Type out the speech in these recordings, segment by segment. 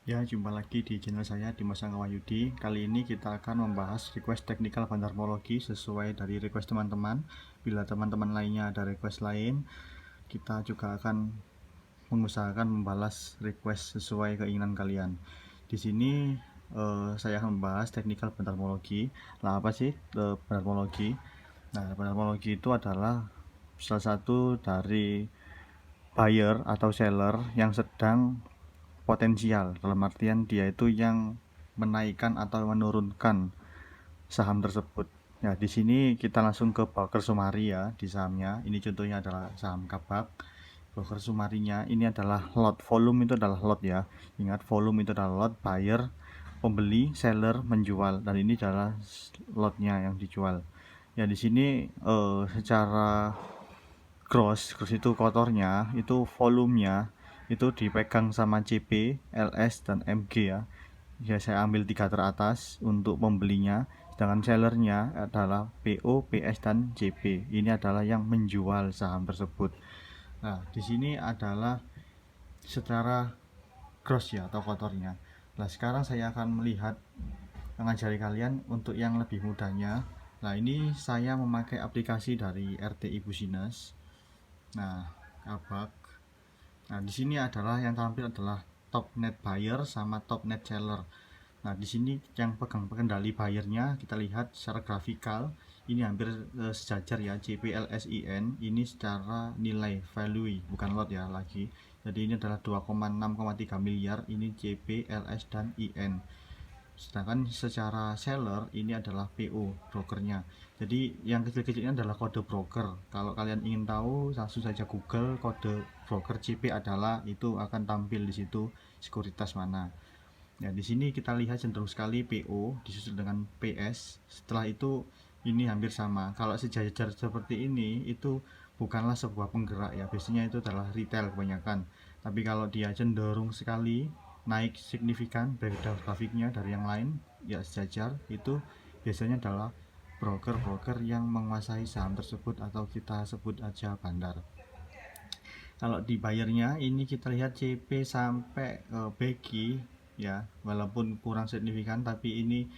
Ya, jumpa lagi di channel saya Dimas Angkawayudi. Kali ini kita akan membahas request teknikal bandarmologi sesuai dari request teman-teman. Bila teman-teman lainnya ada request lain, kita juga akan mengusahakan membalas request sesuai keinginan kalian. Di sini saya akan membahas teknikal bandarmologi. Nah, apa sih bandarmologi? Nah, bandarmologi itu adalah salah satu dari buyer atau seller yang sedang potensial, dalam artian dia itu yang menaikkan atau menurunkan saham tersebut. Ya, di sini kita langsung ke broker sumari ya di sahamnya. Ini contohnya adalah saham Kabak. Broker sumarinya ini adalah lot, volume itu adalah lot ya. Ingat, volume itu adalah lot, buyer, pembeli, seller, menjual, dan ini adalah lotnya yang dijual. Ya, di sini secara gross itu kotornya, itu volumenya itu dipegang sama CP, LS, dan MG ya. Ya, saya ambil 3 teratas untuk pembelinya, sedangkan sellernya adalah PO, PS, dan JP. Ini adalah yang menjual saham tersebut. Nah, di sini adalah secara gross ya atau kotornya. Nah, sekarang saya akan mengajari kalian untuk yang lebih mudahnya. Nah, ini saya memakai aplikasi dari RTI Business. Nah, Kabak. Nah, di sini adalah yang tampil adalah top net buyer sama top net seller. Nah, di sini yang pegang pengendali buyernya kita lihat secara grafikal ini hampir sejajar ya, JPLSIN ini secara nilai value bukan lot ya lagi. Jadi ini adalah 2,6,3 miliar, ini JPLS dan IN. Sedangkan secara seller ini adalah PO, brokernya. Jadi yang kecil-kecil ini adalah kode broker. Kalau kalian ingin tahu, langsung saja Google kode broker CP adalah, itu akan tampil di situ sekuritas mana. Ya, di sini kita lihat cenderung sekali PO disusul dengan PS. Setelah itu ini hampir sama. Kalau sejajar seperti ini itu bukanlah sebuah penggerak ya. Biasanya itu adalah retail kebanyakan. Tapi kalau dia cenderung sekali naik signifikan beda grafiknya dari yang lain ya sejajar, itu biasanya adalah broker-broker yang menguasai saham tersebut atau kita sebut aja bandar. Kalau di bayarnya ini kita lihat CP sampai BG ya, walaupun kurang signifikan tapi ini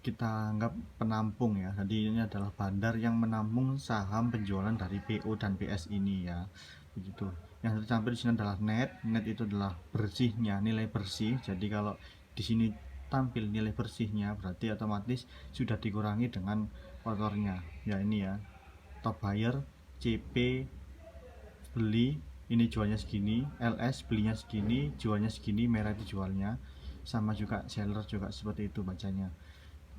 kita anggap penampung ya. Jadi ini adalah bandar yang menampung saham penjualan dari PO dan PS ini ya. Begitu. Yang tercampur di sini adalah net. Net itu adalah bersihnya, nilai bersih. Jadi kalau di sini tampil nilai bersihnya berarti otomatis sudah dikurangi dengan kotornya. Ya, ini ya. Top buyer CP beli ini jualnya segini, LS belinya segini, jualnya segini, merah itu jualnya. Sama juga seller juga seperti itu bacanya.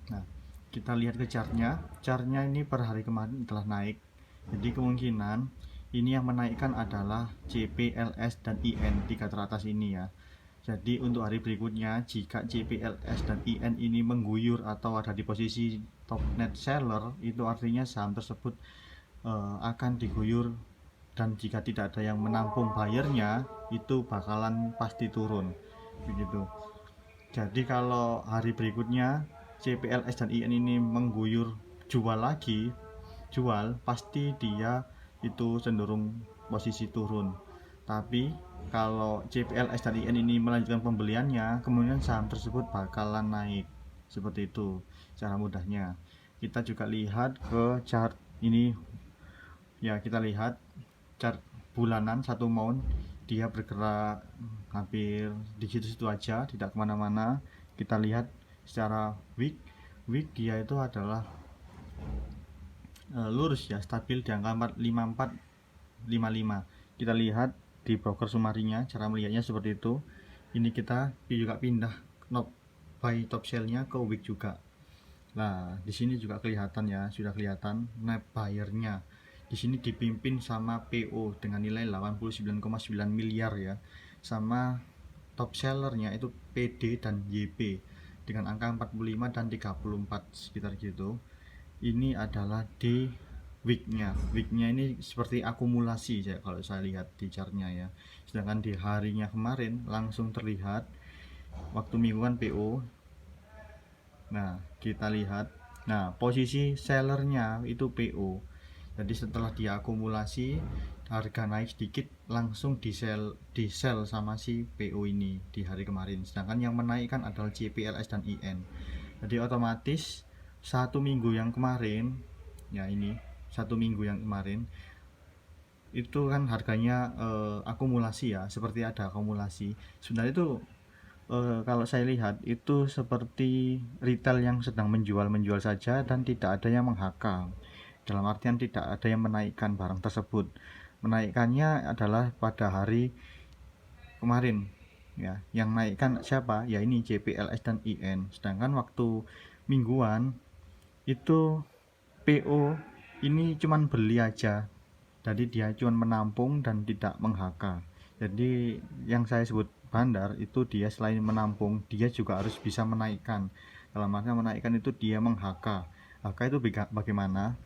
Nah, kita lihat ke chartnya. Chartnya ini per hari kemarin telah naik. Jadi kemungkinan ini yang menaikkan adalah CP, LS, dan IN, 3 teratas ini ya. Jadi untuk hari berikutnya, jika CP, LS, dan IN ini mengguyur atau ada di posisi top net seller, itu artinya saham tersebut akan diguyur, dan jika tidak ada yang menampung bayarnya itu bakalan pasti turun begitu. Jadi kalau hari berikutnya CPLS dan IN ini mengguyur jual lagi, jual pasti dia itu cenderung posisi turun. Tapi kalau CPLS dan IN ini melanjutkan pembeliannya, kemudian saham tersebut bakalan naik. Seperti itu cara mudahnya. Kita juga lihat ke chart ini ya, kita lihat chart bulanan 1 mount, dia bergerak hampir di situ-situ aja, tidak kemana-mana. Kita lihat secara week dia itu adalah lurus ya, stabil di angka 5455. Kita lihat di broker sumarinya, cara melihatnya seperti itu. Ini kita juga pindah knob buy top sell-nya ke week juga. Nah, di sini juga kelihatan ya, sudah kelihatan net buyer-nya. Di sini dipimpin sama PO dengan nilai 89,9 miliar ya. Sama top sellernya itu PD dan YP dengan angka 45 dan 34 sekitar gitu. Ini adalah di weeknya. Weeknya ini seperti akumulasi ya kalau saya lihat di chartnya ya. Sedangkan di harinya kemarin langsung terlihat waktu mingguan PO. Nah, kita lihat. Nah, posisi sellernya itu PO. Jadi setelah diakumulasi harga naik sedikit langsung di sell sama si PO ini di hari kemarin, sedangkan yang menaikkan adalah CPLS dan IN. Jadi otomatis satu minggu yang kemarin ya, ini satu minggu yang kemarin itu kan harganya akumulasi ya, seperti ada akumulasi. Sebenarnya itu kalau saya lihat itu seperti retail yang sedang menjual saja dan tidak ada yang menghakang. Dalam artian tidak ada yang menaikkan barang tersebut. Menaikkannya adalah pada hari kemarin ya. Yang naikkan siapa? Ya ini CPLS dan IN. Sedangkan waktu mingguan itu PO ini cuman beli aja. Jadi dia cuman menampung dan tidak menghaka. Jadi yang saya sebut bandar itu dia selain menampung, dia juga harus bisa menaikkan. Dalam arti menaikkan itu dia menghaka. Haka itu bagaimana?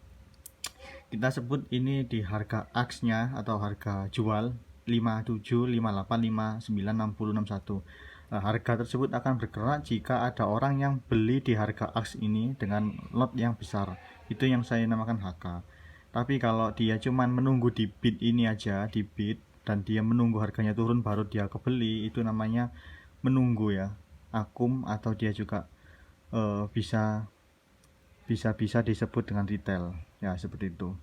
Kita sebut ini di harga AX-nya atau harga jual 57, 58, 59, 60, 61. Harga tersebut akan bergerak jika ada orang yang beli di harga AX ini dengan lot yang besar. Itu yang saya namakan HK. Tapi kalau dia cuman menunggu di bid ini aja, di bid, dan dia menunggu harganya turun baru dia kebeli, itu namanya menunggu ya, akum, atau dia juga bisa disebut dengan retail ya, seperti itu.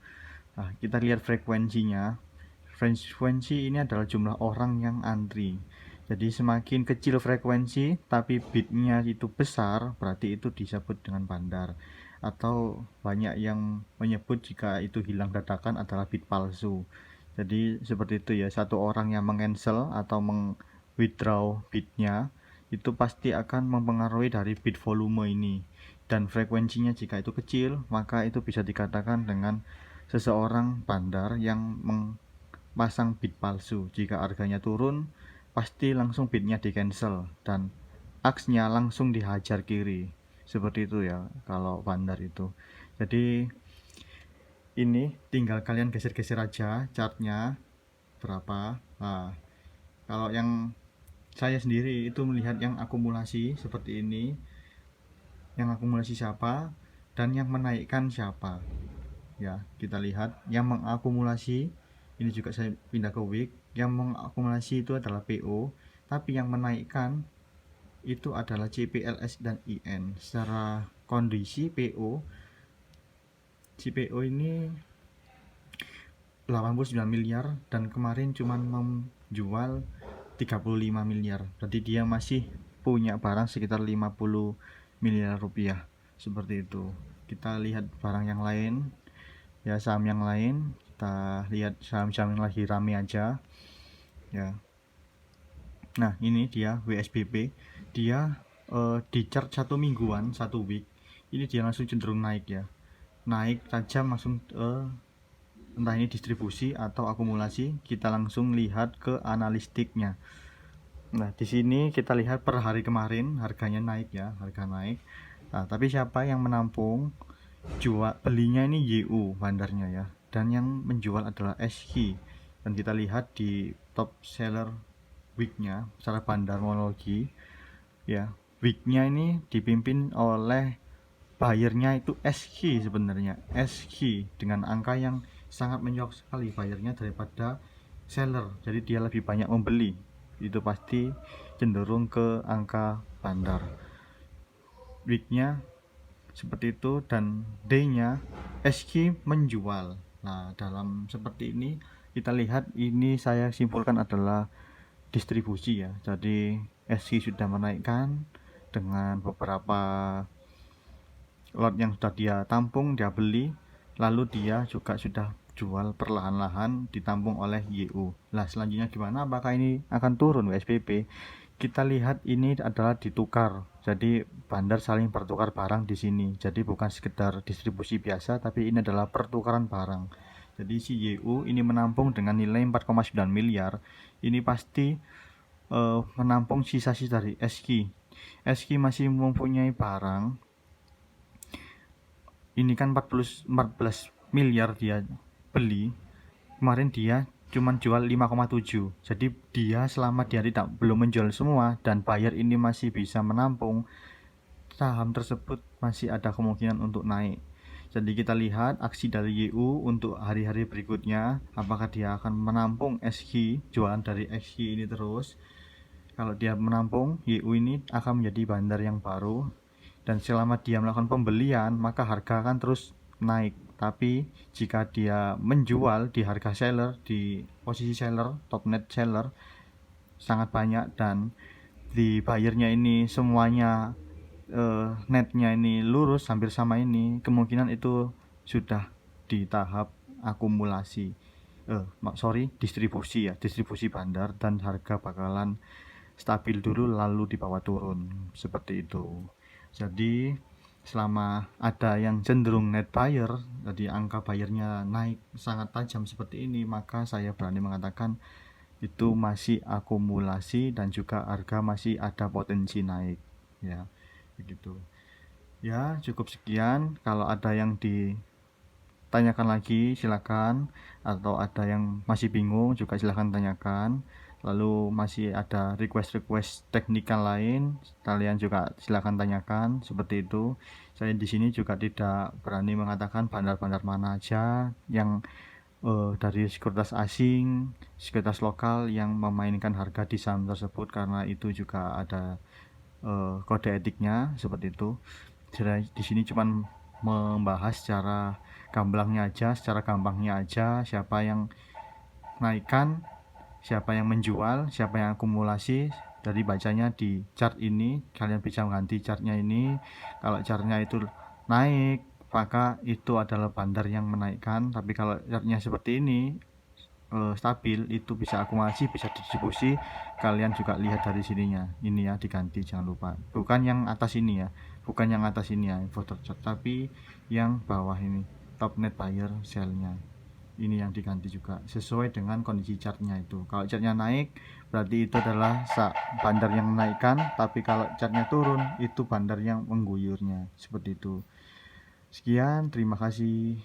Nah, kita lihat frekuensinya. Frekuensi ini adalah jumlah orang yang antri. Jadi semakin kecil frekuensi tapi bidnya itu besar, berarti itu disebut dengan bandar. Atau banyak yang menyebut jika itu hilang dadakan adalah bid palsu. Jadi seperti itu ya, satu orang yang meng-cancel atau meng-withdraw bidnya itu pasti akan mempengaruhi dari bid volume ini. Dan frekuensinya jika itu kecil, maka itu bisa dikatakan dengan seseorang bandar yang memasang bid palsu. Jika harganya turun, pasti langsung bidnya di cancel dan aksnya langsung dihajar kiri. Seperti itu ya kalau bandar itu. Jadi ini tinggal kalian geser-geser aja chartnya berapa. Nah, kalau yang saya sendiri itu melihat yang akumulasi seperti ini, yang akumulasi siapa dan yang menaikkan siapa ya. Kita lihat yang mengakumulasi ini juga saya pindah ke week. Yang mengakumulasi itu adalah PO, tapi yang menaikkan itu adalah CPLS dan IN. Secara kondisi PO, CPO ini 89 miliar dan kemarin cuma menjual 35 miliar. Berarti dia masih punya barang sekitar 50 miliar rupiah, seperti itu. Kita lihat barang yang lain ya, saham yang lain. Kita lihat saham-saham yang lagi rame aja ya. Nah ini dia WSBP, dia di chart satu mingguan, satu week ini dia langsung cenderung naik ya, naik tajam langsung, entah ini distribusi atau akumulasi. Kita langsung lihat ke analistiknya. Nah di sini kita lihat per hari kemarin harganya naik ya, harga naik. Nah, tapi siapa yang menampung? Belinya ini YU bandarnya ya, dan yang menjual adalah SQ. Dan kita lihat di top seller weeknya secara bandarmologi ya, weeknya ini dipimpin oleh buyernya itu SQ. Sebenarnya SQ dengan angka yang sangat menyok sekali buyernya daripada seller, jadi dia lebih banyak membeli. Itu pasti cenderung ke angka bandar. Weeknya seperti itu dan day-nya SQ menjual. Nah dalam seperti ini kita lihat, ini saya simpulkan adalah distribusi ya. Jadi SQ sudah menaikkan dengan beberapa lot yang sudah dia tampung, dia beli, lalu dia juga sudah jual perlahan-lahan ditampung oleh YU. Nah selanjutnya gimana? Apakah ini akan turun WSBP? Kita lihat ini adalah ditukar. Jadi bandar saling bertukar barang di sini. Jadi bukan sekedar distribusi biasa, tapi ini adalah pertukaran barang. Jadi si YU ini menampung dengan nilai 4,9 miliar. Ini pasti menampung sisa-sisa dari SQ. SQ masih mempunyai barang. Ini kan 14 miliar dia beli. Kemarin dia cuman jual 5,7. Jadi dia selama dia belum menjual semua dan buyer ini masih bisa menampung, saham tersebut masih ada kemungkinan untuk naik. Jadi kita lihat aksi dari YU untuk hari-hari berikutnya, apakah dia akan menampung SQ, jualan dari SQ ini terus. Kalau dia menampung, YU ini akan menjadi bandar yang baru, dan selama dia melakukan pembelian maka harga akan terus naik. Tapi jika dia menjual di harga seller, di posisi seller, top net seller sangat banyak, dan di buyernya ini semuanya netnya ini lurus hampir sama ini, kemungkinan itu sudah di tahap akumulasi distribusi bandar, dan harga bakalan stabil dulu lalu dibawa turun seperti itu. Jadi selama ada yang cenderung net buyer, jadi angka buyernya naik sangat tajam seperti ini, maka saya berani mengatakan itu masih akumulasi dan juga harga masih ada potensi naik, ya begitu. Ya cukup sekian. Kalau ada yang ditanyakan lagi silakan, atau ada yang masih bingung juga silakan tanyakan. Lalu masih ada request teknikal lain, kalian juga silakan tanyakan seperti itu. Saya di sini juga tidak berani mengatakan bandar-bandar mana aja yang dari sekuritas asing, sekuritas lokal yang memainkan harga di saham tersebut, karena itu juga ada kode etiknya seperti itu. Jadi di sini cuman membahas secara gampangnya aja, siapa yang naikkan, siapa yang menjual, siapa yang akumulasi. Dari bacanya di chart ini, kalian bisa mengganti chartnya ini. Kalau chartnya itu naik, maka itu adalah bandar yang menaikkan. Tapi kalau chartnya seperti ini stabil, itu bisa akumulasi, bisa distribusi. Kalian juga lihat dari sininya, ini ya diganti, jangan lupa. Bukan yang atas ini ya, info chart, tapi yang bawah ini, top net buyer sell-nya. Ini yang diganti juga sesuai dengan kondisi chartnya itu. Kalau chartnya naik berarti itu adalah bandar yang menaikkan, tapi kalau chartnya turun itu bandar yang mengguyurnya, seperti itu. Sekian, terima kasih.